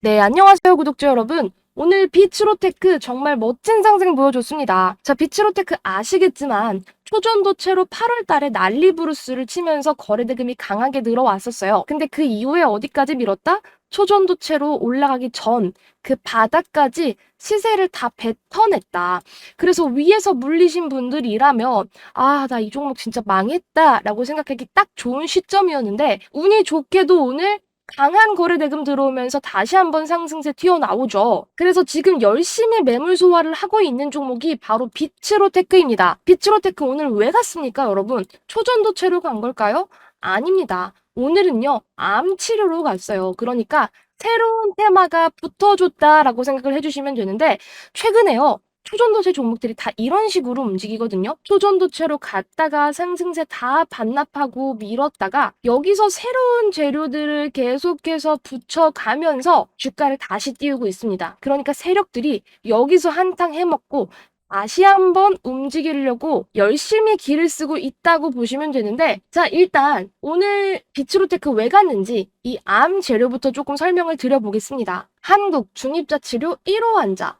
네, 안녕하세요, 구독자 여러분. 오늘 비츠로테크 정말 멋진 상승 보여줬습니다. 자, 비츠로테크 아시겠지만 초전도체로 8월 달에 난리부르스를 치면서 거래대금이 강하게 늘어왔었어요. 근데 그 이후에 어디까지 밀었다? 초전도체로 올라가기 전 그 바닥까지 시세를 다 뱉어냈다. 그래서 위에서 물리신 분들이라면 아, 나 이 종목 진짜 망했다라고 생각하기 딱 좋은 시점이었는데 운이 좋게도 오늘 강한 거래 대금 들어오면서 다시 한번 상승세 튀어나오죠. 그래서 지금 열심히 매물 소화를 하고 있는 종목이 바로 비츠로테크입니다. 비츠로테크 오늘 왜 갔습니까, 여러분? 초전도체로 간 걸까요? 아닙니다. 오늘은요, 암 치료로 갔어요. 그러니까 새로운 테마가 붙어줬다라고 생각을 해주시면 되는데, 최근에요, 초전도체 종목들이 다 이런 식으로 움직이거든요. 초전도체로 갔다가 상승세 다 반납하고 밀었다가 여기서 새로운 재료들을 계속해서 붙여가면서 주가를 다시 띄우고 있습니다. 그러니까 세력들이 여기서 한탕 해먹고 다시 한번 움직이려고 열심히 기를 쓰고 있다고 보시면 되는데, 자, 일단 오늘 비츠로테크 왜 갔는지 이 암 재료부터 조금 설명을 드려보겠습니다. 한국 중입자치료 1호 환자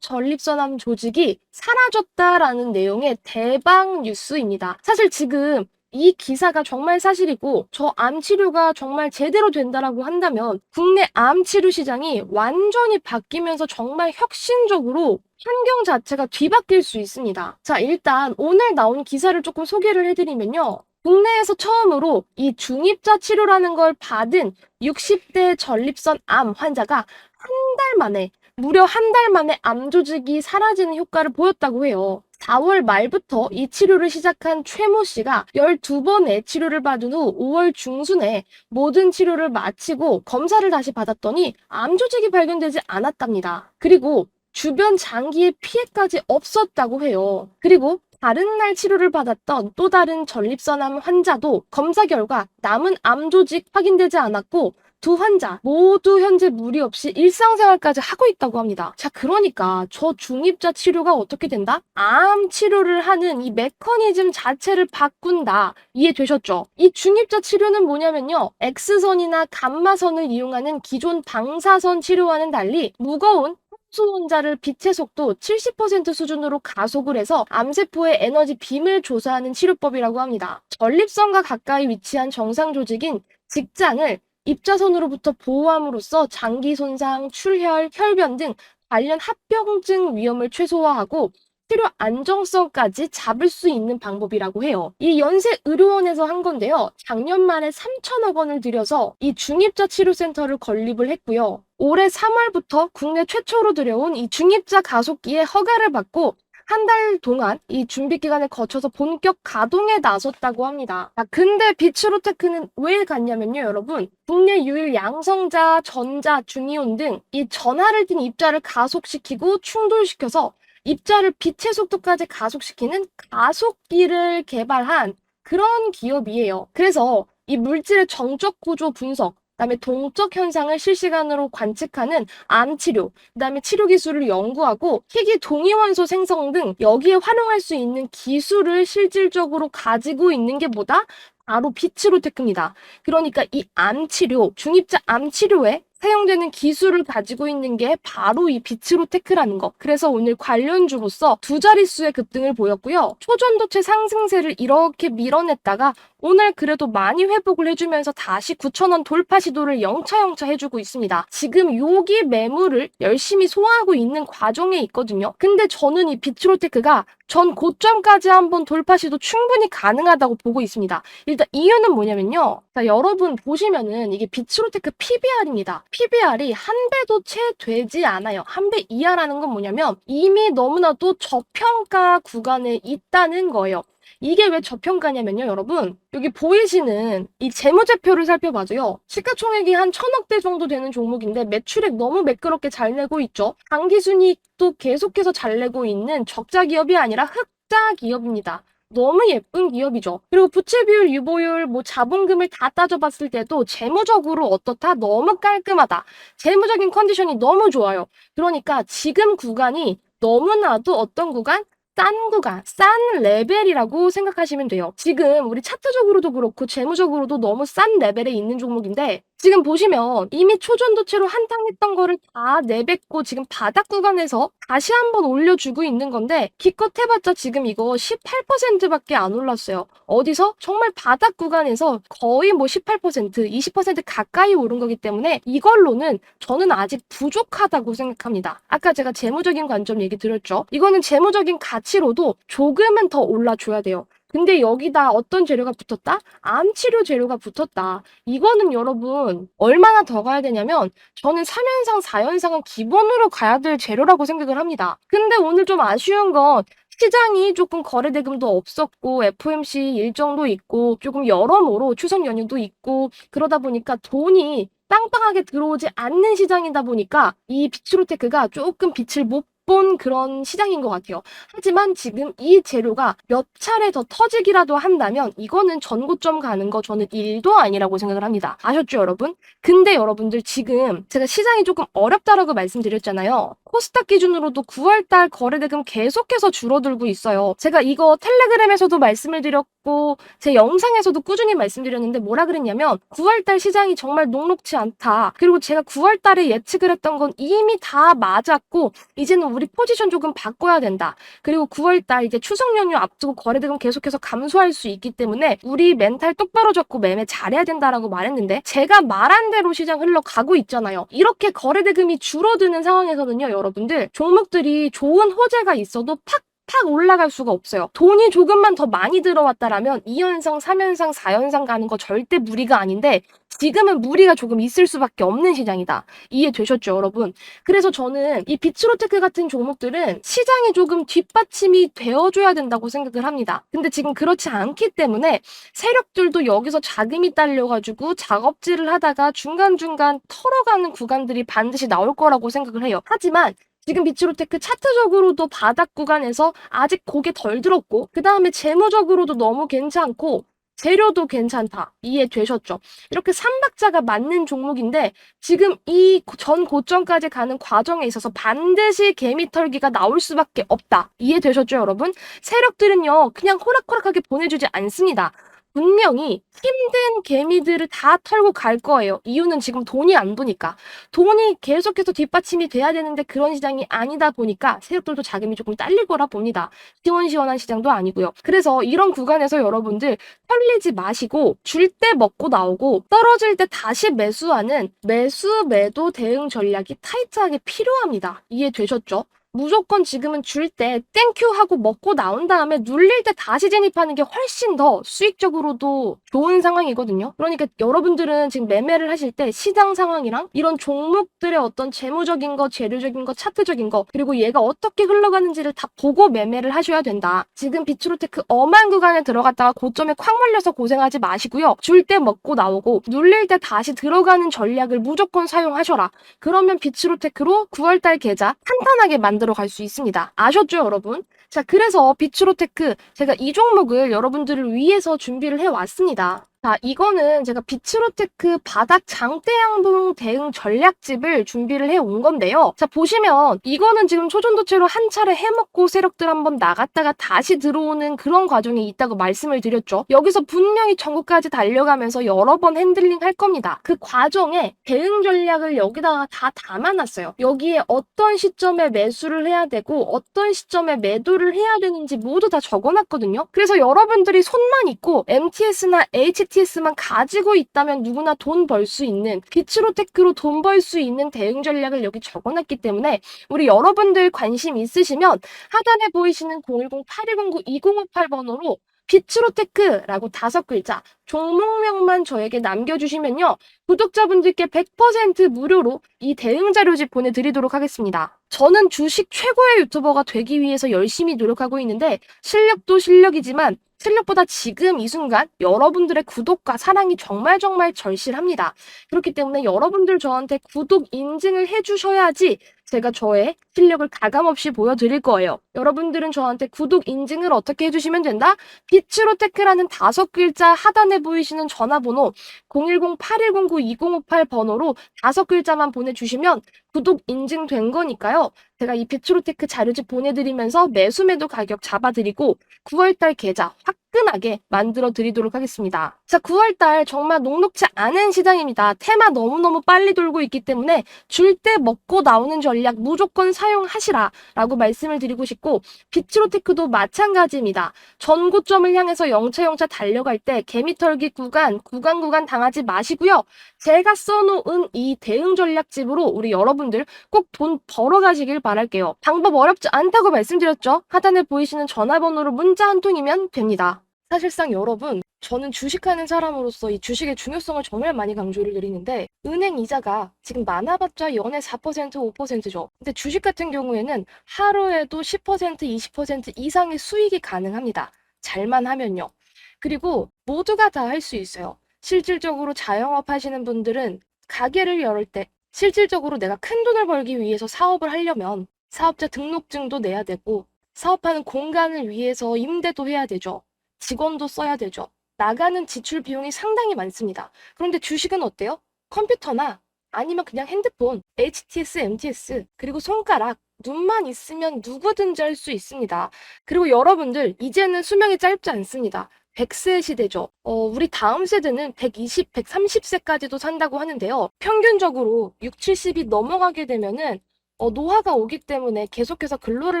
전립선암 조직이 사라졌다라는 내용의 대박 뉴스입니다. 사실 지금 이 기사가 정말 사실이고 저 암 치료가 정말 제대로 된다라고 한다면 국내 암 치료 시장이 완전히 바뀌면서 정말 혁신적으로 환경 자체가 뒤바뀔 수 있습니다. 자, 일단 오늘 나온 기사를 조금 소개를 해드리면요. 국내에서 처음으로 이 중입자 치료라는 걸 받은 60대 전립선 암 환자가 한 달 만에 무려 한 달 만에 암 조직이 사라지는 효과를 보였다고 해요. 4월 말부터 이 치료를 시작한 최모 씨가 12번의 치료를 받은 후 5월 중순에 모든 치료를 마치고 검사를 다시 받았더니 암 조직이 발견되지 않았답니다. 그리고 주변 장기에 피해까지 없었다고 해요. 그리고 다른 날 치료를 받았던 또 다른 전립선암 환자도 검사 결과 남은 암 조직 확인되지 않았고 두 환자 모두 현재 무리 없이 일상생활까지 하고 있다고 합니다. 자, 그러니까 저 중입자 치료가 어떻게 된다? 암 치료를 하는 이 메커니즘 자체를 바꾼다. 이해되셨죠? 이 중입자 치료는 뭐냐면요. X선이나 감마선을 이용하는 기존 방사선 치료와는 달리 무거운 수온자를 빛의 속도 70% 수준으로 가속을 해서 암세포의 에너지 빔을 조사하는 치료법이라고 합니다. 전립선과 가까이 위치한 정상 조직인 직장을 입자선으로부터 보호함으로써 장기 손상, 출혈, 혈변 등 관련 합병증 위험을 최소화하고 치료 안정성까지 잡을 수 있는 방법이라고 해요. 이 연세의료원에서 한 건데요. 작년 말에 3천억 원을 들여서 이 중입자 치료센터를 건립을 했고요. 올해 3월부터 국내 최초로 들여온 이 중입자 가속기의 허가를 받고 한 달 동안 이 준비 기간을 거쳐서 본격 가동에 나섰다고 합니다. 아, 근데 비츠로테크는 왜 갔냐면요, 여러분. 국내 유일 양성자, 전자, 중이온 등 이 전하를 띤 입자를 가속시키고 충돌시켜서 입자를 빛의 속도까지 가속시키는 가속기를 개발한 그런 기업이에요. 그래서 이 물질의 정적 구조 분석, 그다음에 동적 현상을 실시간으로 관측하는 암 치료, 그다음에 치료 기술을 연구하고 희귀 동위원소 생성 등 여기에 활용할 수 있는 기술을 실질적으로 가지고 있는 게 뭐다? 바로 비츠로테크입니다. 그러니까 이 암 치료, 중입자 암 치료에 사용되는 기술을 가지고 있는 게 바로 이 비츠로테크라는 거. 그래서 오늘 관련주로서 두 자릿수의 급등을 보였고요. 초전도체 상승세를 이렇게 밀어냈다가 오늘 그래도 많이 회복을 해주면서 다시 9,000원 돌파 시도를 영차영차 해주고 있습니다. 지금 여기 매물을 열심히 소화하고 있는 과정에 있거든요. 근데 저는 이 비츠로테크가 전 고점까지 한번 돌파 시도 충분히 가능하다고 보고 있습니다. 일단 이유는 뭐냐면요. 자, 여러분 보시면은 이게 비츠로테크 PBR입니다. PBR이 한 배도 채 되지 않아요. 한 배 이하라는 건 뭐냐면 이미 너무나도 저평가 구간에 있다는 거예요. 이게 왜 저평가냐면요, 여러분. 여기 보이시는 이 재무제표를 살펴봐도요. 시가총액이 한 1,000억대 정도 되는 종목인데 매출액 너무 매끄럽게 잘 내고 있죠. 당기순이익도 계속해서 잘 내고 있는 적자 기업이 아니라 흑자 기업입니다. 너무 예쁜 기업이죠. 그리고 부채 비율, 유보율, 뭐 자본금을 다 따져봤을 때도 재무적으로 어떻다? 너무 깔끔하다. 재무적인 컨디션이 너무 좋아요. 그러니까 지금 구간이 너무나도 어떤 구간? 싼 구간, 싼 레벨이라고 생각하시면 돼요. 지금 우리 차트적으로도 그렇고 재무적으로도 너무 싼 레벨에 있는 종목인데 지금 보시면 이미 초전도체로 한탕했던 거를 다 내뱉고 지금 바닥 구간에서 다시 한번 올려주고 있는 건데 기껏 해봤자 지금 이거 18%밖에 안 올랐어요. 어디서? 정말 바닥 구간에서 거의 뭐 18%, 20% 가까이 오른 거기 때문에 이걸로는 저는 아직 부족하다고 생각합니다. 아까 제가 재무적인 관점 얘기 드렸죠. 이거는 재무적인 가치로도 조금은 더 올라줘야 돼요. 근데 여기다 어떤 재료가 붙었다? 암치료 재료가 붙었다. 이거는 여러분 얼마나 더 가야 되냐면 저는 3연상, 4연상은 기본으로 가야 될 재료라고 생각을 합니다. 근데 오늘 좀 아쉬운 건 시장이 조금 거래 대금도 없었고 FOMC 일정도 있고 조금 여러모로 추석 연휴도 있고 그러다 보니까 돈이 빵빵하게 들어오지 않는 시장이다 보니까 이 비츠로테크가 조금 빛을 못 본 그런 시장인 것 같아요. 하지만 지금 이 재료가 몇 차례 더 터지기라도 한다면 이거는 전고점 가는 거 저는 1도 아니라고 생각을 합니다. 아셨죠, 여러분? 근데 여러분들 지금 제가 시장이 조금 어렵다라고 말씀드렸잖아요. 코스닥 기준으로도 9월달 거래대금 계속해서 줄어들고 있어요. 제가 이거 텔레그램에서도 말씀을 드렸고 제 영상에서도 꾸준히 말씀드렸는데 뭐라 그랬냐면 9월달 시장이 정말 녹록지 않다. 그리고 제가 9월달에 예측을 했던 건 이미 다 맞았고 이제는 우리 포지션 조금 바꿔야 된다. 그리고 9월달 이제 추석 연휴 앞두고 거래대금 계속해서 감소할 수 있기 때문에 우리 멘탈 똑바로 잡고 매매 잘해야 된다라고 말했는데 제가 말한 대로 시장 흘러가고 있잖아요. 이렇게 거래대금이 줄어드는 상황에서는요, 여러분들 종목들이 좋은 호재가 있어도 팍 올라갈 수가 없어요. 돈이 조금만 더 많이 들어왔다라면 2연상, 3연상, 4연상 가는 거 절대 무리가 아닌데 지금은 무리가 조금 있을 수밖에 없는 시장이다. 이해되셨죠, 여러분? 그래서 저는 이 비츠로테크 같은 종목들은 시장이 조금 뒷받침이 되어줘야 된다고 생각을 합니다. 근데 지금 그렇지 않기 때문에 세력들도 여기서 자금이 딸려가지고 작업질을 하다가 중간중간 털어가는 구간들이 반드시 나올 거라고 생각을 해요. 하지만 지금 비츠로테크 차트적으로도 바닥 구간에서 아직 고개 덜 들었고 그 다음에 재무적으로도 너무 괜찮고 재료도 괜찮다. 이해되셨죠? 이렇게 삼박자가 맞는 종목인데 지금 이 전 고점까지 가는 과정에 있어서 반드시 개미털기가 나올 수밖에 없다. 이해되셨죠, 여러분? 세력들은요, 그냥 호락호락하게 보내주지 않습니다. 분명히 힘든 개미들을 다 털고 갈 거예요. 이유는 지금 돈이 안 도니까. 돈이 계속해서 뒷받침이 돼야 되는데 그런 시장이 아니다 보니까 세력들도 자금이 조금 딸릴 거라 봅니다. 시원시원한 시장도 아니고요. 그래서 이런 구간에서 여러분들 털리지 마시고 줄 때 먹고 나오고 떨어질 때 다시 매수하는 매수 매도 대응 전략이 타이트하게 필요합니다. 이해되셨죠? 무조건 지금은 줄 때 땡큐 하고 먹고 나온 다음에 눌릴 때 다시 진입하는 게 훨씬 더 수익적으로도 좋은 상황이거든요. 그러니까 여러분들은 지금 매매를 하실 때 시장 상황이랑 이런 종목들의 어떤 재무적인 거, 재료적인 거, 차트적인 거 그리고 얘가 어떻게 흘러가는지를 다 보고 매매를 하셔야 된다. 지금 비츠로테크 엄한 구간에 들어갔다가 고점에 콱 몰려서 고생하지 마시고요. 줄 때 먹고 나오고 눌릴 때 다시 들어가는 전략을 무조건 사용하셔라. 그러면 비츠로테크로 9월달 계좌 탄탄하게 만들어갈 수 있습니다. 아셨죠, 여러분? 자, 그래서 비츠로테크 제가 이 종목을 여러분들을 위해서 준비를 해왔습니다. 자, 이거는 제가 비츠로테크 바닥 장대양봉 대응 전략집을 준비를 해온 건데요. 자, 보시면 이거는 지금 초전도체로 한 차례 해먹고 세력들 한번 나갔다가 다시 들어오는 그런 과정이 있다고 말씀을 드렸죠. 여기서 분명히 전국까지 달려가면서 여러 번 핸들링 할 겁니다. 그 과정에 대응 전략을 여기다가 다 담아놨어요. 여기에 어떤 시점에 매수를 해야 되고 어떤 시점에 매도를 해야 되는지 모두 다 적어놨거든요. 그래서 여러분들이 손만 있고 MTS나 HTS만 가지고 있다면 누구나 돈 벌 수 있는 비츠로테크로 돈 벌 수 있는 대응 전략을 여기 적어놨기 때문에 우리 여러분들 관심 있으시면 하단에 보이시는 010-8109-2058번호로 비츠로테크라고 5글자 종목명만 저에게 남겨주시면요. 구독자분들께 100% 무료로 이 대응 자료집 보내드리도록 하겠습니다. 저는 주식 최고의 유튜버가 되기 위해서 열심히 노력하고 있는데 실력도 실력이지만 실력보다 지금 이 순간 여러분들의 구독과 사랑이 정말 절실합니다. 그렇기 때문에 여러분들 저한테 구독 인증을 해주셔야지 제가 저의 실력을 가감없이 보여드릴 거예요. 여러분들은 저한테 구독 인증을 어떻게 해주시면 된다? 비츠로테크라는 5글자 하단에 보이시는 전화번호 010-8109-2058 번호로 5글자만 보내주시면 구독 인증된 거니까요. 제가 이 비츠로테크 자료집 보내드리면서 매수 매도 가격 잡아드리고 9월달 계좌 확 화끈하게 만들어 드리도록 하겠습니다. 자, 9월달 정말 녹록지 않은 시장입니다. 테마 너무너무 빨리 돌고 있기 때문에 줄 때 먹고 나오는 전략 무조건 사용하시라 라고 말씀을 드리고 싶고, 비츠로테크도 마찬가지입니다. 전고점을 향해서 영차영차 달려갈 때 개미털기 구간 당하지 마시고요. 제가 써놓은 이 대응 전략집으로 우리 여러분들 꼭 돈 벌어가시길 바랄게요. 방법 어렵지 않다고 말씀드렸죠? 하단에 보이시는 전화번호로 문자 한 통이면 됩니다. 사실상 여러분, 저는 주식하는 사람으로서 이 주식의 중요성을 정말 많이 강조를 드리는데, 은행 이자가 지금 많아봤자 연에 4%, 5%죠. 근데 주식 같은 경우에는 하루에도 10%, 20% 이상의 수익이 가능합니다. 잘만 하면요. 그리고 모두가 다 할 수 있어요. 실질적으로 자영업 하시는 분들은 가게를 열을 때 실질적으로 내가 큰 돈을 벌기 위해서 사업을 하려면 사업자 등록증도 내야 되고, 사업하는 공간을 위해서 임대도 해야 되죠. 직원도 써야 되죠. 나가는 지출 비용이 상당히 많습니다. 그런데 주식은 어때요? 컴퓨터나 아니면 그냥 핸드폰, HTS, MTS, 그리고 손가락, 눈만 있으면 누구든지 할 수 있습니다. 그리고 여러분들, 이제는 수명이 짧지 않습니다. 100세 시대죠. 우리 다음 세대는 120, 130세까지도 산다고 하는데요. 평균적으로 6, 70이 넘어가게 되면은 노화가 오기 때문에 계속해서 근로를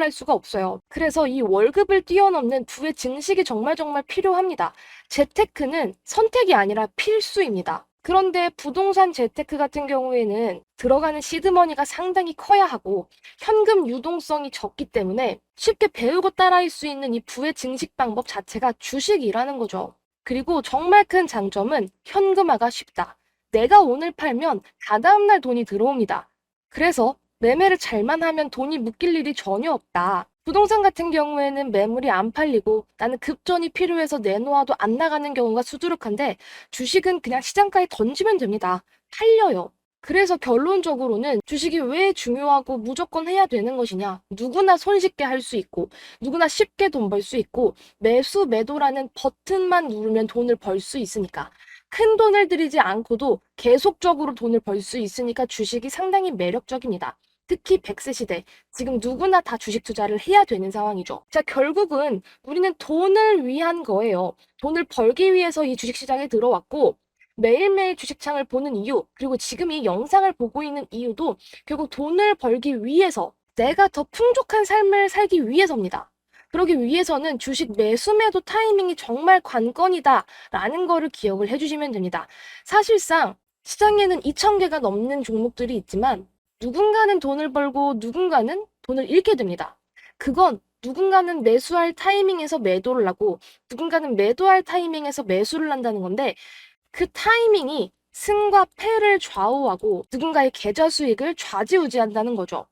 할 수가 없어요. 그래서 이 월급을 뛰어넘는 부의 증식이 정말 필요합니다. 재테크는 선택이 아니라 필수입니다. 그런데 부동산 재테크 같은 경우에는 들어가는 시드머니가 상당히 커야 하고 현금 유동성이 적기 때문에 쉽게 배우고 따라할 수 있는 이 부의 증식 방법 자체가 주식이라는 거죠. 그리고 정말 큰 장점은 현금화가 쉽다. 내가 오늘 팔면 다다음 날 돈이 들어옵니다. 그래서 매매를 잘만 하면 돈이 묶일 일이 전혀 없다. 부동산 같은 경우에는 매물이 안 팔리고 나는 급전이 필요해서 내놓아도 안 나가는 경우가 수두룩한데, 주식은 그냥 시장가에 던지면 됩니다. 팔려요. 그래서 결론적으로는 주식이 왜 중요하고 무조건 해야 되는 것이냐. 누구나 손쉽게 할 수 있고 누구나 쉽게 돈 벌 수 있고 매수 매도라는 버튼만 누르면 돈을 벌 수 있으니까, 큰 돈을 들이지 않고도 계속적으로 돈을 벌 수 있으니까 주식이 상당히 매력적입니다. 특히 100세 시대, 지금 누구나 다 주식 투자를 해야 되는 상황이죠. 자, 결국은 우리는 돈을 위한 거예요. 돈을 벌기 위해서 이 주식시장에 들어왔고, 매일매일 주식창을 보는 이유, 그리고 지금 이 영상을 보고 있는 이유도 결국 돈을 벌기 위해서, 내가 더 풍족한 삶을 살기 위해서입니다. 그러기 위해서는 주식 매수 매도 타이밍이 정말 관건이다 라는 거를 기억을 해주시면 됩니다. 사실상 시장에는 2,000개가 넘는 종목들이 있지만 누군가는 돈을 벌고 누군가는 돈을 잃게 됩니다. 그건 누군가는 매수할 타이밍에서 매도를 하고 누군가는 매도할 타이밍에서 매수를 한다는 건데, 그 타이밍이 승과 패를 좌우하고 누군가의 계좌 수익을 좌지우지한다는 거죠.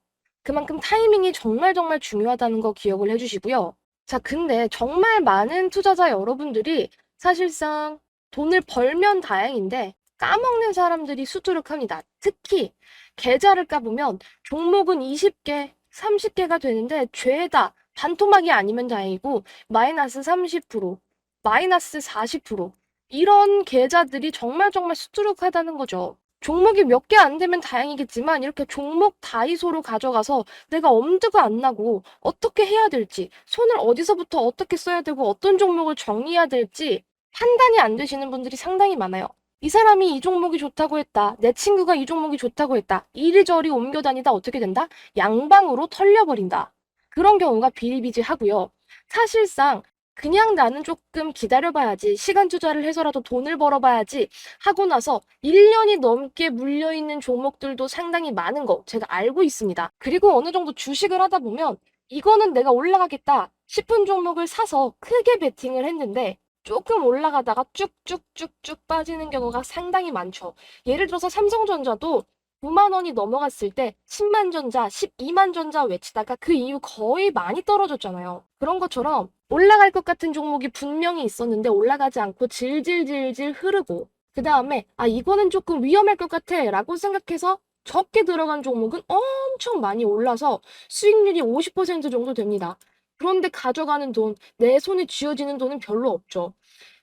그만큼 타이밍이 정말 중요하다는 거 기억을 해주시고요. 자, 근데 정말 많은 투자자 여러분들이 사실상 돈을 벌면 다행인데 까먹는 사람들이 수두룩합니다. 특히 계좌를 까보면 종목은 20개, 30개가 되는데 죄다 반토막이 아니면 다행이고 마이너스 30%, 마이너스 40% 이런 계좌들이 정말 수두룩하다는 거죠. 종목이 몇 개 안 되면 다행이겠지만 이렇게 종목 다이소로 가져가서 내가 엄두가 안 나고 어떻게 해야 될지, 손을 어디서부터 어떻게 써야 되고 어떤 종목을 정리해야 될지 판단이 안 되시는 분들이 상당히 많아요. 이 사람이 이 종목이 좋다고 했다. 내 친구가 이 종목이 좋다고 했다. 이리저리 옮겨 다니다 어떻게 된다? 양방으로 털려버린다. 그런 경우가 비일비재하고요. 사실상 그냥 나는 조금 기다려봐야지, 시간 투자를 해서라도 돈을 벌어봐야지 하고 나서 1년이 넘게 물려있는 종목들도 상당히 많은 거 제가 알고 있습니다. 그리고 어느 정도 주식을 하다 보면 이거는 내가 올라가겠다 싶은 종목을 사서 크게 베팅을 했는데 조금 올라가다가 쭉쭉쭉쭉 빠지는 경우가 상당히 많죠. 예를 들어서 삼성전자도 9만 원이 넘어갔을 때 10만 전자, 12만 전자 외치다가 그 이후 거의 많이 떨어졌잖아요. 그런 것처럼 올라갈 것 같은 종목이 분명히 있었는데 올라가지 않고 질질질질 흐르고, 그 다음에 이거는 조금 위험할 것 같아 라고 생각해서 적게 들어간 종목은 엄청 많이 올라서 수익률이 50% 정도 됩니다. 그런데 가져가는 돈, 내 손에 쥐어지는 돈은 별로 없죠.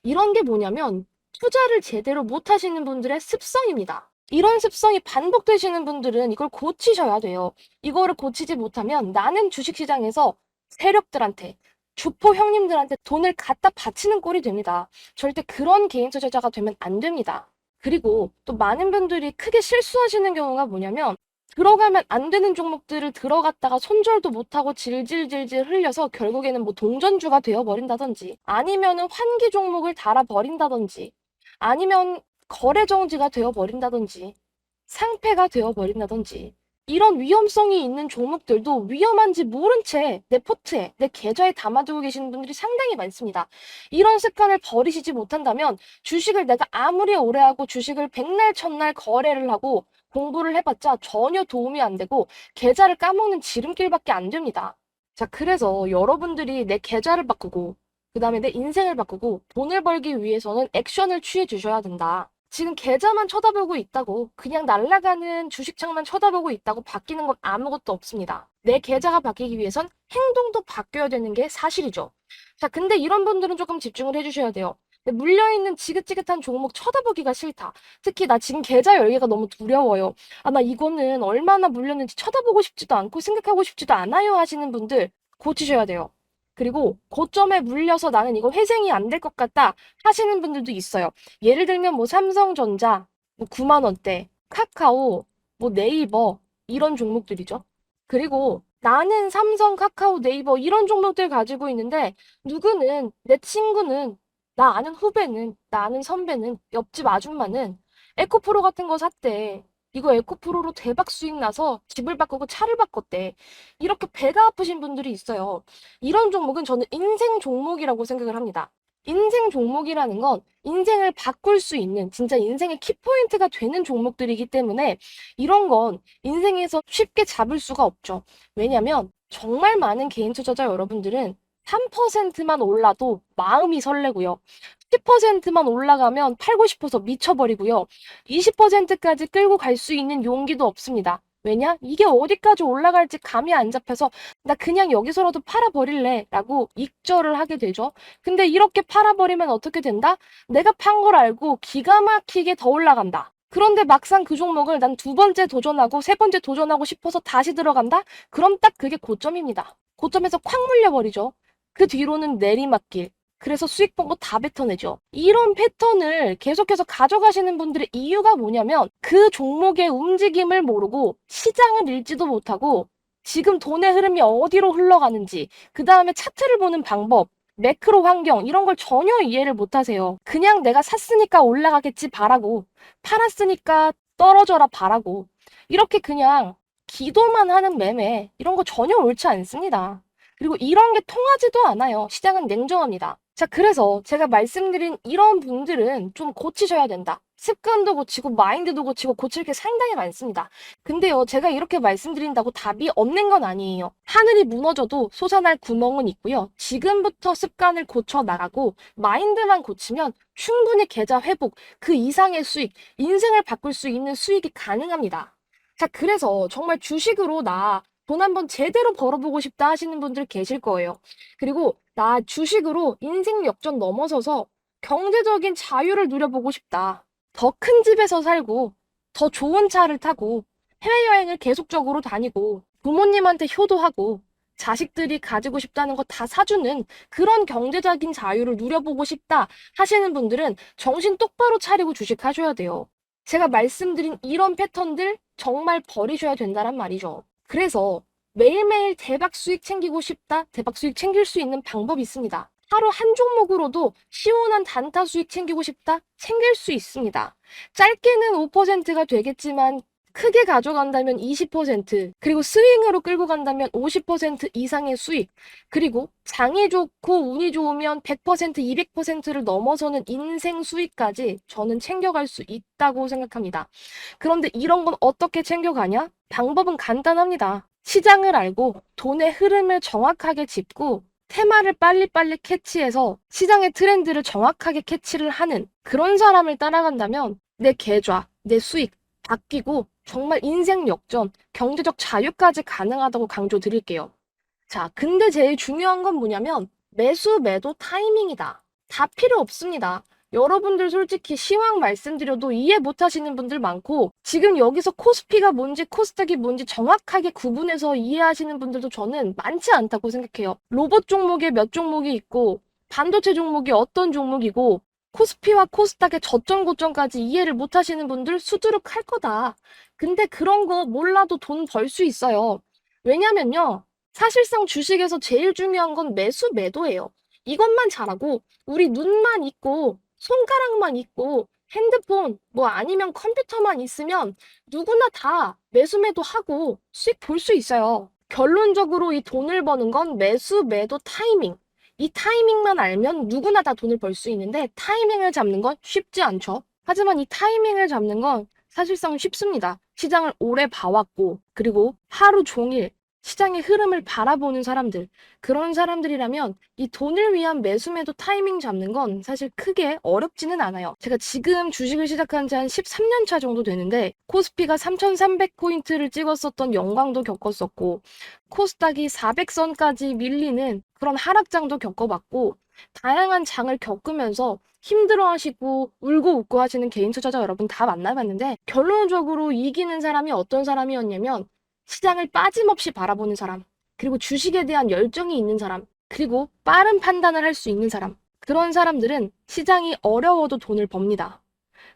이런 게 뭐냐면 투자를 제대로 못 하시는 분들의 습성입니다. 이런 습성이 반복되시는 분들은 이걸 고치셔야 돼요. 이거를 고치지 못하면 나는 주식시장에서 세력들한테, 주포 형님들한테 돈을 갖다 바치는 꼴이 됩니다. 절대 그런 개인 투자자가 되면 안 됩니다. 그리고 또 많은 분들이 크게 실수하시는 경우가 뭐냐면 들어가면 안 되는 종목들을 들어갔다가 손절도 못하고 질질질질 흘려서 결국에는 뭐 동전주가 되어버린다든지 아니면은 환기 종목을 달아버린다든지 아니면 거래 정지가 되어버린다든지 상패가 되어버린다든지 이런 위험성이 있는 종목들도 위험한지 모른 채 내 포트에, 내 계좌에 담아두고 계시는 분들이 상당히 많습니다. 이런 습관을 버리시지 못한다면 주식을 내가 아무리 오래 하고 주식을 백날 첫날 거래를 하고 공부를 해봤자 전혀 도움이 안 되고 계좌를 까먹는 지름길밖에 안 됩니다. 자, 그래서 여러분들이 내 계좌를 바꾸고 그 다음에 내 인생을 바꾸고 돈을 벌기 위해서는 액션을 취해 주셔야 된다. 지금 계좌만 쳐다보고 있다고 그냥 날아가는 주식창만 쳐다보고 있다고 바뀌는 건 아무것도 없습니다. 내 계좌가 바뀌기 위해선 행동도 바뀌어야 되는 게 사실이죠. 자, 근데 이런 분들은 조금 집중을 해주셔야 돼요. 물려있는 지긋지긋한 종목 쳐다보기가 싫다. 특히 나 지금 계좌 열기가 너무 두려워요. 아, 나 이거는 얼마나 물렸는지 쳐다보고 싶지도 않고 생각하고 싶지도 않아요 하시는 분들 고치셔야 돼요. 그리고 고점에 물려서 나는 이거 회생이 안 될 것 같다 하시는 분들도 있어요. 예를 들면 뭐 삼성전자, 뭐 9만 원대, 카카오, 뭐 네이버 이런 종목들이죠. 그리고 나는 삼성, 카카오, 네이버 이런 종목들 가지고 있는데 누구는 내 친구는 나 아는 후배는 나 아는 선배는 옆집 아줌마는 에코프로 같은 거 샀대. 이거 에코프로로 대박 수익 나서 집을 바꾸고 차를 바꿨대. 이렇게 배가 아프신 분들이 있어요. 이런 종목은 저는 인생 종목이라고 생각을 합니다. 인생 종목이라는 건 인생을 바꿀 수 있는 진짜 인생의 키포인트가 되는 종목들이기 때문에 이런 건 인생에서 쉽게 잡을 수가 없죠. 왜냐면 정말 많은 개인 투자자 여러분들은 3%만 올라도 마음이 설레고요. 10%만 올라가면 팔고 싶어서 미쳐버리고요. 20%까지 끌고 갈 수 있는 용기도 없습니다. 왜냐? 이게 어디까지 올라갈지 감이 안 잡혀서 나 그냥 여기서라도 팔아버릴래 라고 익절을 하게 되죠. 근데 이렇게 팔아버리면 어떻게 된다? 내가 판 걸 알고 기가 막히게 더 올라간다. 그런데 막상 그 종목을 난 두 번째 도전하고 세 번째 도전하고 싶어서 다시 들어간다? 그럼 딱 그게 고점입니다. 고점에서 콱 물려버리죠. 그 뒤로는 내리막길. 그래서 수익 본 거 다 뱉어내죠. 이런 패턴을 계속해서 가져가시는 분들의 이유가 뭐냐면 그 종목의 움직임을 모르고 시장을 읽지도 못하고 지금 돈의 흐름이 어디로 흘러가는지 그 다음에 차트를 보는 방법 매크로 환경 이런 걸 전혀 이해를 못하세요. 그냥 내가 샀으니까 올라가겠지 바라고 팔았으니까 떨어져라 바라고 이렇게 그냥 기도만 하는 매매 이런 거 전혀 옳지 않습니다. 그리고 이런 게 통하지도 않아요. 시장은 냉정합니다. 자, 그래서 제가 말씀드린 이런 분들은 좀 고치셔야 된다. 습관도 고치고 마인드도 고치고 고칠 게 상당히 많습니다. 근데요, 제가 이렇게 말씀드린다고 답이 없는 건 아니에요. 하늘이 무너져도 솟아날 구멍은 있고요. 지금부터 습관을 고쳐 나가고 마인드만 고치면 충분히 계좌 회복, 그 이상의 수익, 인생을 바꿀 수 있는 수익이 가능합니다. 자, 그래서 정말 주식으로 나 돈 한번 제대로 벌어보고 싶다 하시는 분들 계실 거예요. 그리고 나 주식으로 인생 역전 넘어서서 경제적인 자유를 누려보고 싶다. 더 큰 집에서 살고, 더 좋은 차를 타고, 해외여행을 계속적으로 다니고, 부모님한테 효도하고, 자식들이 가지고 싶다는 거 다 사주는 그런 경제적인 자유를 누려보고 싶다 하시는 분들은 정신 똑바로 차리고 주식하셔야 돼요. 제가 말씀드린 이런 패턴들 정말 버리셔야 된다는 말이죠. 그래서 매일매일 대박 수익 챙기고 싶다, 대박 수익 챙길 수 있는 방법이 있습니다. 하루 한 종목으로도 시원한 단타 수익 챙기고 싶다, 챙길 수 있습니다. 짧게는 5%가 되겠지만 크게 가져간다면 20%, 그리고 스윙으로 끌고 간다면 50% 이상의 수익, 그리고 장이 좋고 운이 좋으면 100%, 200%를 넘어서는 인생 수익까지 저는 챙겨갈 수 있다고 생각합니다. 그런데 이런 건 어떻게 챙겨가냐? 방법은 간단합니다. 시장을 알고 돈의 흐름을 정확하게 짚고 테마를 빨리빨리 캐치해서 시장의 트렌드를 정확하게 캐치를 하는 그런 사람을 따라간다면 내 계좌, 내 수익 바뀌고 정말 인생 역전, 경제적 자유까지 가능하다고 강조드릴게요. 자, 근데 제일 중요한 건 뭐냐면 매수, 매도 타이밍이다. 다 필요 없습니다. 여러분들 솔직히 시황 말씀드려도 이해 못 하시는 분들 많고, 지금 여기서 코스피가 뭔지 코스닥이 뭔지 정확하게 구분해서 이해하시는 분들도 저는 많지 않다고 생각해요. 로봇 종목에 몇 종목이 있고, 반도체 종목이 어떤 종목이고, 코스피와 코스닥의 저점 고점까지 이해를 못 하시는 분들 수두룩할 거다. 근데 그런 거 몰라도 돈 벌 수 있어요. 왜냐면요. 사실상 주식에서 제일 중요한 건 매수 매도예요. 이것만 잘하고 우리 눈만 있고 손가락만 있고 핸드폰 뭐 아니면 컴퓨터만 있으면 누구나 다 매수 매도 하고 수익 볼 수 있어요. 결론적으로 이 돈을 버는 건 매수 매도 타이밍. 이 타이밍만 알면 누구나 다 돈을 벌 수 있는데 타이밍을 잡는 건 쉽지 않죠. 하지만 이 타이밍을 잡는 건 사실상 쉽습니다. 시장을 오래 봐왔고 그리고 하루 종일 시장의 흐름을 바라보는 사람들, 그런 사람들이라면 이 돈을 위한 매수매도 타이밍 잡는 건 사실 크게 어렵지는 않아요. 제가 지금 주식을 시작한 지 한 13년 차 정도 되는데 코스피가 3,300포인트를 찍었었던 영광도 겪었었고 코스닥이 400선까지 밀리는 그런 하락장도 겪어봤고 다양한 장을 겪으면서 힘들어하시고 울고 웃고 하시는 개인 투자자 여러분 다 만나봤는데 결론적으로 이기는 사람이 어떤 사람이었냐면 시장을 빠짐없이 바라보는 사람, 그리고 주식에 대한 열정이 있는 사람, 그리고 빠른 판단을 할 수 있는 사람. 그런 사람들은 시장이 어려워도 돈을 법니다.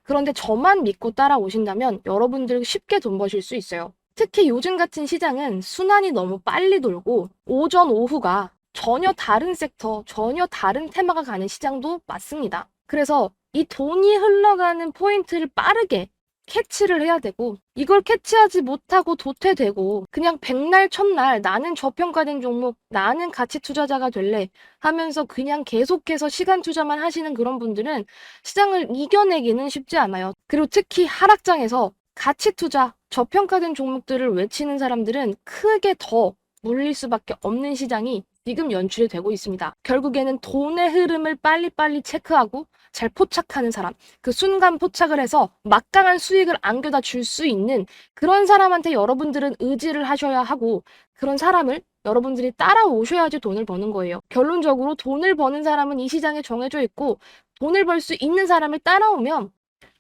그런데 저만 믿고 따라오신다면 여러분들 쉽게 돈 버실 수 있어요. 특히 요즘 같은 시장은 순환이 너무 빨리 돌고 오전, 오후가 전혀 다른 섹터, 전혀 다른 테마가 가는 시장도 맞습니다. 그래서 이 돈이 흘러가는 포인트를 빠르게 캐치를 해야 되고 이걸 캐치하지 못하고 도태되고 그냥 백날 첫날 나는 저평가된 종목, 나는 가치 투자자가 될래 하면서 그냥 계속해서 시간 투자만 하시는 그런 분들은 시장을 이겨내기는 쉽지 않아요. 그리고 특히 하락장에서 가치 투자, 저평가된 종목들을 외치는 사람들은 크게 더 물릴 수밖에 없는 시장이 지금 연출이 되고 있습니다. 결국에는 돈의 흐름을 빨리빨리 체크하고 잘 포착하는 사람, 그 순간 포착을 해서 막강한 수익을 안겨다 줄 수 있는 그런 사람한테 여러분들은 의지를 하셔야 하고 그런 사람을 여러분들이 따라오셔야지 돈을 버는 거예요. 결론적으로 돈을 버는 사람은 이 시장에 정해져 있고 돈을 벌 수 있는 사람을 따라오면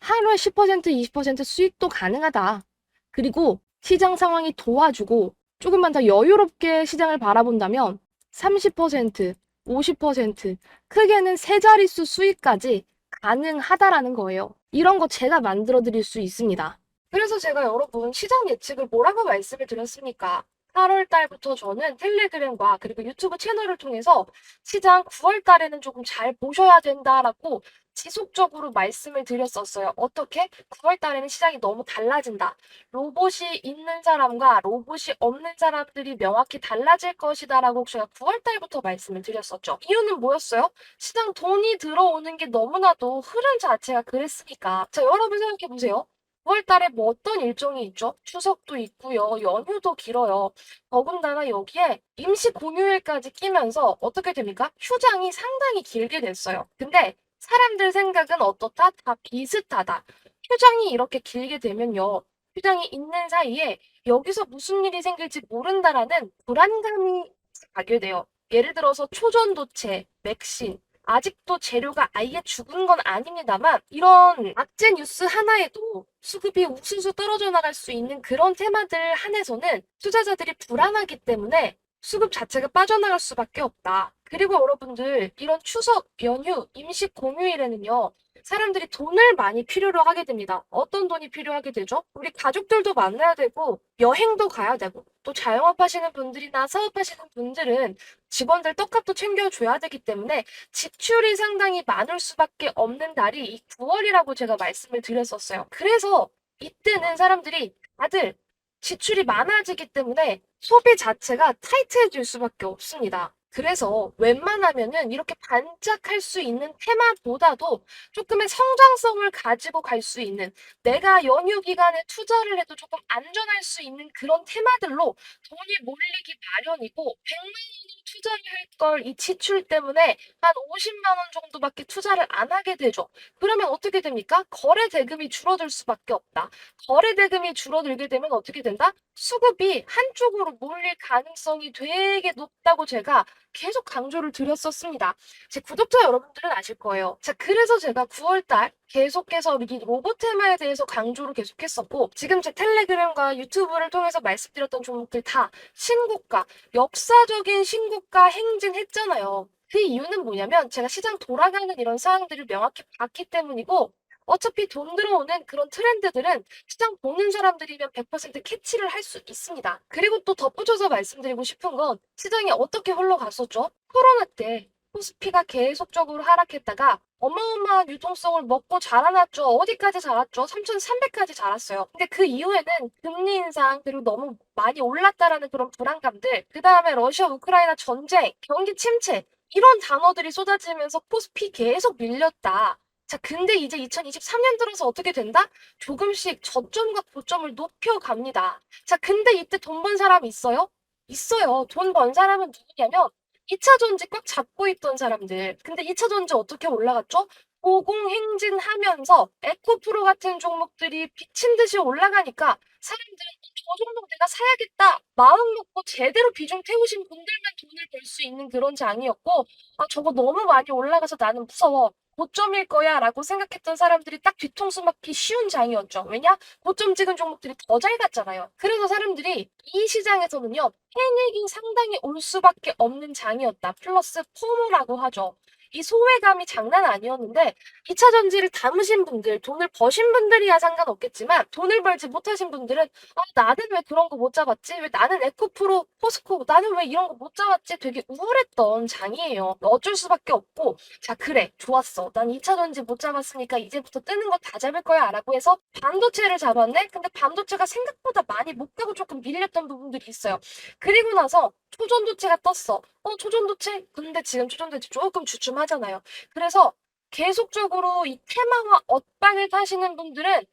하루에 10%, 20% 수익도 가능하다. 그리고 시장 상황이 도와주고 조금만 더 여유롭게 시장을 바라본다면 30%, 50%, 크게는 세 자릿수 수익까지 가능하다라는 거예요. 이런 거 제가 만들어 드릴 수 있습니다. 그래서 제가 여러분 시장 예측을 뭐라고 말씀을 드렸습니까? 8월 달부터 저는 텔레그램과 그리고 유튜브 채널을 통해서 시장 9월 달에는 조금 잘 보셔야 된다라고 지속적으로 말씀을 드렸었어요. 어떻게? 9월 달에는 시장이 너무 달라진다. 로봇이 있는 사람과 로봇이 없는 사람들이 명확히 달라질 것이다라고 제가 9월 달부터 말씀을 드렸었죠. 이유는 뭐였어요? 시장 돈이 들어오는 게 너무나도 흐름 자체가 그랬으니까. 자, 여러분 생각해 보세요. 9월 달에 뭐 어떤 일정이 있죠? 추석도 있고요. 연휴도 길어요. 더군다나 여기에 임시 공휴일까지 끼면서 어떻게 됩니까? 휴장이 상당히 길게 됐어요. 근데 사람들 생각은 어떻다? 다 비슷하다. 휴장이 이렇게 길게 되면요. 휴장이 있는 사이에 여기서 무슨 일이 생길지 모른다라는 불안감이 가게 돼요. 예를 들어서 초전도체, 맥신, 아직도 재료가 아예 죽은 건 아닙니다만 이런 악재 뉴스 하나에도 수급이 우수수 떨어져 나갈 수 있는 그런 테마들 한해서는 투자자들이 불안하기 때문에 수급 자체가 빠져나갈 수밖에 없다. 그리고 여러분들 이런 추석, 연휴, 임시 공휴일에는요. 사람들이 돈을 많이 필요로 하게 됩니다. 어떤 돈이 필요하게 되죠? 우리 가족들도 만나야 되고 여행도 가야 되고 또 자영업 하시는 분들이나 사업하시는 분들은 직원들 떡값도 챙겨줘야 되기 때문에 지출이 상당히 많을 수밖에 없는 달이 이 9월이라고 제가 말씀을 드렸었어요. 그래서 이때는 사람들이 다들 지출이 많아지기 때문에 소비 자체가 타이트해질 수밖에 없습니다. 그래서 웬만하면은 이렇게 반짝할 수 있는 테마보다도 조금의 성장성을 가지고 갈 수 있는 내가 연휴 기간에 투자를 해도 조금 안전할 수 있는 그런 테마들로 돈이 몰리기 마련이고 100만 원을 투자를 할 걸 이 지출 때문에 한 50만 원 정도밖에 투자를 안 하게 되죠. 그러면 어떻게 됩니까? 거래 대금이 줄어들 수밖에 없다. 거래 대금이 줄어들게 되면 어떻게 된다? 수급이 한쪽으로 몰릴 가능성이 되게 높다고 제가 계속 강조를 드렸었습니다. 제 구독자 여러분들은 아실 거예요. 자, 그래서 제가 9월달 계속해서 이 로봇 테마에 대해서 강조를 계속했었고, 지금 제 텔레그램과 유튜브를 통해서 말씀드렸던 종목들 다 신고가, 역사적인 신고가 행진했잖아요. 그 이유는 뭐냐면 제가 시장 돌아가는 이런 사항들을 명확히 봤기 때문이고, 어차피 돈 들어오는 그런 트렌드들은 시장 보는 사람들이면 100% 캐치를 할 수 있습니다. 그리고 또 덧붙여서 말씀드리고 싶은 건 시장이 어떻게 흘러갔었죠? 코로나 때 코스피가 계속적으로 하락했다가 어마어마한 유동성을 먹고 자라났죠. 어디까지 자랐죠? 3,300까지 자랐어요. 근데 그 이후에는 금리 인상 그리고 너무 많이 올랐다라는 그런 불안감들, 그 다음에 러시아 우크라이나 전쟁, 경기 침체 이런 단어들이 쏟아지면서 코스피 계속 밀렸다. 자, 근데 이제 2023년 들어서 어떻게 된다? 조금씩 저점과 고점을 높여갑니다. 자, 근데 이때 돈 번 사람 있어요? 있어요. 돈 번 사람은 누구냐면 2차 전지 꽉 잡고 있던 사람들. 근데 2차 전지 어떻게 올라갔죠? 고공행진하면서 에코프로 같은 종목들이 미친 듯이 올라가니까 사람들은 저 종목 내가 사야겠다. 마음 먹고 제대로 비중 태우신 분들만 돈을 벌 수 있는 그런 장이었고, 아, 저거 너무 많이 올라가서 나는 무서워. 고점일 거야 라고 생각했던 사람들이 딱 뒤통수 맞기 쉬운 장이었죠. 왜냐? 고점 찍은 종목들이 더 잘 갔잖아요. 그래서 사람들이 이 시장에서는요, 패닉이 상당히 올 수밖에 없는 장이었다. 플러스 포모라고 하죠. 이 소외감이 장난 아니었는데 2차 전지를 담으신 분들, 돈을 버신 분들이야 상관없겠지만 돈을 벌지 못하신 분들은 아, 나는 왜 그런 거 못 잡았지? 왜 나는 에코프로, 포스코, 나는 왜 이런 거 못 잡았지? 되게 우울했던 장이에요. 어쩔 수밖에 없고 자, 그래. 좋았어. 난 2차 전지 못 잡았으니까 이제부터 뜨는 거 다 잡을 거야. 라고 해서 반도체를 잡았네? 근데 반도체가 생각보다 많이 못 가고 조금 밀렸던 부분들이 있어요. 그리고 나서 초전도체가 떴어. 초전도체? 근데 지금 초전도체 조금 주춤하잖아요. 그래서 계속적으로 이 테마와 엇박을 타시는 분들은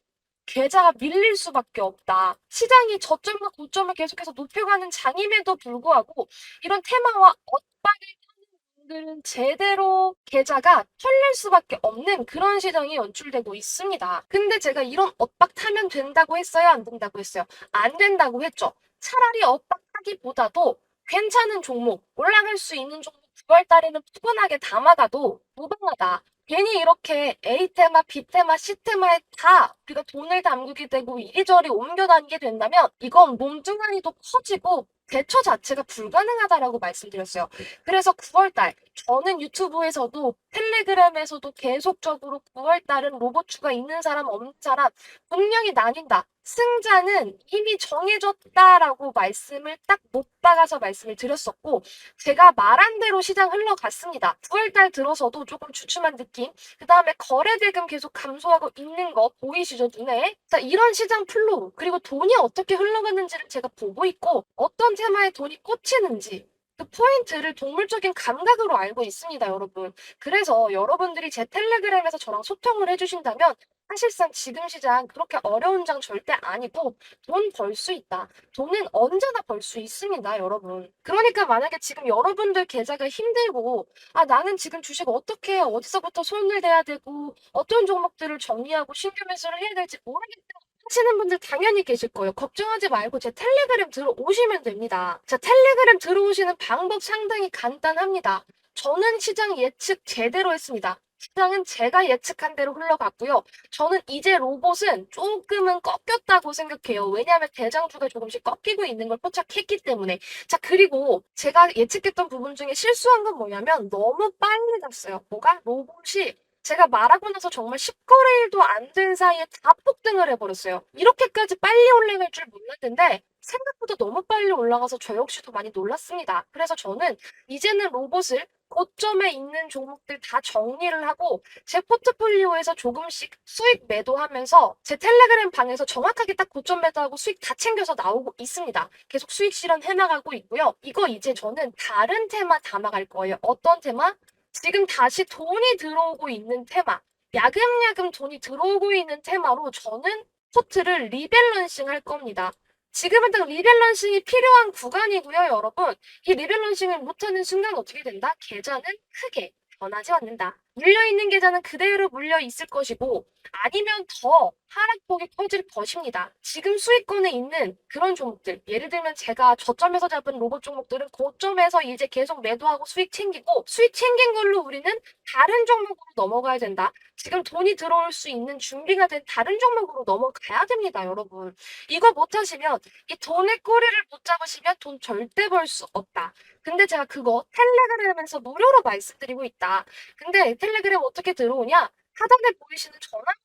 계좌가 밀릴 수밖에 없다. 시장이 저점과 고점을 계속해서 높여가는 장임에도 불구하고 이런 테마와 엇박을 분들은 제대로 계좌가 털릴 수밖에 없는 그런 시장이 연출되고 있습니다. 근데 제가 이런 엇박 타면 된다고 했어요? 안 된다고 했어요? 안 된다고 했죠. 차라리 엇박하기보다도 괜찮은 종목, 올라갈 수 있는 종목 9월 달에는 푸근하게 담아가도 무방하다. 괜히 이렇게 A 테마, B 테마, C 테마에 다 우리가 돈을 담그게 되고 이리저리 옮겨 다니게 된다면 이건 몸뚱아리도 커지고 대처 자체가 불가능하다라고 말씀드렸어요. 그래서 9월달 저는 유튜브에서도 텔레그램에서도 계속적으로 9월달은 로봇추가 있는 사람 없는 사람 분명히 나뉜다. 승자는 이미 정해졌다라고 말씀을 딱 못 박아서 말씀을 드렸었고 제가 말한 대로 시장 흘러갔습니다. 9월달 들어서도 조금 주춤한 느낌 그 다음에 거래대금 계속 감소하고 있는 거 보이시죠 눈에? 자 이런 시장 플로우 그리고 돈이 어떻게 흘러가는지를 제가 보고 있고 어떤 테마에 돈이 꽂히는지 그 포인트를 동물적인 감각으로 알고 있습니다, 여러분. 그래서 여러분들이 제 텔레그램에서 저랑 소통을 해주신다면 사실상 지금 시장 그렇게 어려운 장 절대 아니고 돈 벌 수 있다. 돈은 언제나 벌 수 있습니다, 여러분. 그러니까 만약에 지금 여러분들 계좌가 힘들고 아 나는 지금 주식 어떻게 어디서부터 손을 대야 되고 어떤 종목들을 정리하고 신규 매수를 해야 될지 모르겠다. 하시는 분들 당연히 계실 거예요. 걱정하지 말고 제 텔레그램 들어오시면 됩니다. 자, 텔레그램 들어오시는 방법 상당히 간단합니다. 저는 시장 예측 제대로 했습니다. 시장은 제가 예측한 대로 흘러갔고요. 저는 이제 로봇은 조금은 꺾였다고 생각해요. 왜냐하면 대장주가 조금씩 꺾이고 있는 걸 포착했기 때문에. 자, 그리고 제가 예측했던 부분 중에 실수한 건 뭐냐면 너무 빨리 갔어요. 뭐가? 로봇이 제가 말하고 나서 정말 10거래일도 안 된 사이에 다 폭등을 해버렸어요. 이렇게까지 빨리 올라갈 줄 몰랐는데 생각보다 너무 빨리 올라가서 저 역시도 많이 놀랐습니다. 그래서 저는 이제는 로봇을 고점에 있는 종목들 다 정리를 하고 제 포트폴리오에서 조금씩 수익 매도하면서 제 텔레그램 방에서 정확하게 딱 고점 매도하고 수익 다 챙겨서 나오고 있습니다. 계속 수익 실현해 나가고 있고요. 이거 이제 저는 다른 테마 담아갈 거예요. 어떤 테마? 지금 다시 돈이 들어오고 있는 테마, 야금야금 돈이 들어오고 있는 테마로 저는 포트를 리밸런싱 할 겁니다. 지금은 딱 리밸런싱이 필요한 구간이고요, 여러분. 이 리밸런싱을 못하는 순간 어떻게 된다? 계좌는 크게 변하지 않는다. 물려있는 계좌는 그대로 물려 있을 것이고 아니면 더 하락폭이 커질 것입니다. 지금 수익권에 있는 그런 종목들, 예를 들면 제가 저점에서 잡은 로봇 종목들은 고점에서 이제 계속 매도하고 수익 챙기고, 수익 챙긴 걸로 우리는 다른 종목으로 넘어가야 된다. 지금 돈이 들어올 수 있는 준비가 된 다른 종목으로 넘어가야 됩니다, 여러분. 이거 못하시면, 이 돈의 꼬리를 못 잡으시면 돈 절대 벌 수 없다. 근데 제가 그거 텔레그램에서 무료로 말씀드리고 있다. 근데 텔레그램 어떻게 들어오냐? 하단에 보이시는 전화번호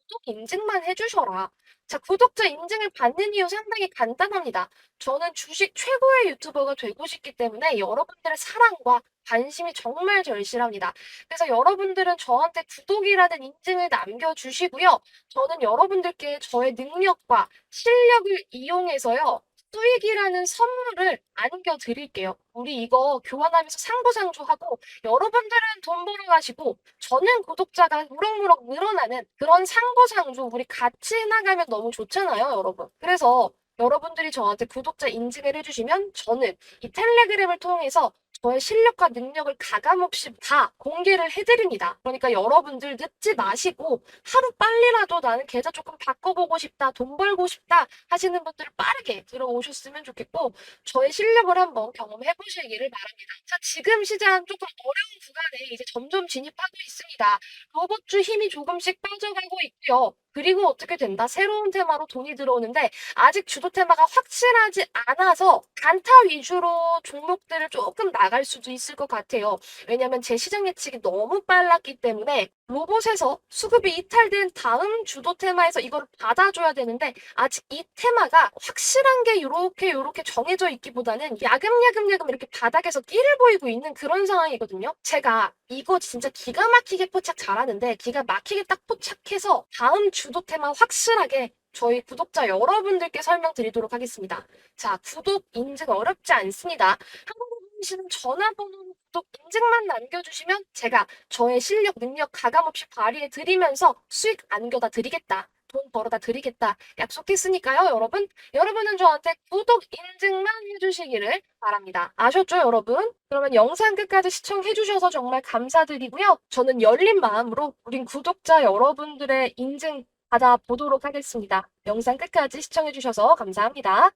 구독 인증만 해주셔라. 자, 구독자 인증을 받는 이유 상당히 간단합니다. 저는 주식 최고의 유튜버가 되고 싶기 때문에 여러분들의 사랑과 관심이 정말 절실합니다. 그래서 여러분들은 저한테 구독이라는 인증을 남겨주시고요. 저는 여러분들께 저의 능력과 실력을 이용해서요. 수익이라는 선물을 안겨드릴게요. 우리 이거 교환하면서 상부상조하고 여러분들은 돈 벌어 가시고 저는 구독자가 무럭무럭 늘어나는 그런 상부상조 우리 같이 해나가면 너무 좋잖아요, 여러분. 그래서 여러분들이 저한테 구독자 인증을 해주시면 저는 이 텔레그램을 통해서 저의 실력과 능력을 가감없이 다 공개를 해드립니다. 그러니까 여러분들 늦지 마시고 하루 빨리라도 나는 계좌 조금 바꿔보고 싶다, 돈 벌고 싶다 하시는 분들 빠르게 들어오셨으면 좋겠고 저의 실력을 한번 경험해 보시기를 바랍니다. 자, 지금 시장 조금 어려운 구간에 이제 점점 진입하고 있습니다. 로봇주 힘이 조금씩 빠져가고 있고요. 그리고 어떻게 된다? 새로운 테마로 돈이 들어오는데 아직 주도 테마가 확실하지 않아서 단타 위주로 종목들을 조금 나갈 수도 있을 것 같아요. 왜냐면 제 시장 예측이 너무 빨랐기 때문에 로봇에서 수급이 이탈된 다음 주도 테마에서 이걸 받아줘야 되는데 아직 이 테마가 확실한 게 요렇게 정해져 있기보다는 야금야금 이렇게 바닥에서 끼를 보이고 있는 그런 상황이거든요. 제가 이거 진짜 기가 막히게 포착 잘하는데 기가 막히게 딱 포착해서 다음 주도 테마 확실하게 저희 구독자 여러분들께 설명드리도록 하겠습니다. 자, 구독 인증 어렵지 않습니다. 한국에 계시는 전화번호 구독 인증만 남겨주시면 제가 저의 실력, 능력 가감없이 발휘해 드리면서 수익 안겨다 드리겠다. 돈 벌어다 드리겠다. 약속했으니까요, 여러분. 여러분은 저한테 구독 인증만 해주시기를 바랍니다. 아셨죠, 여러분? 그러면 영상 끝까지 시청해주셔서 정말 감사드리고요. 저는 열린 마음으로 우린 구독자 여러분들의 인증 받아보도록 하겠습니다. 영상 끝까지 시청해주셔서 감사합니다.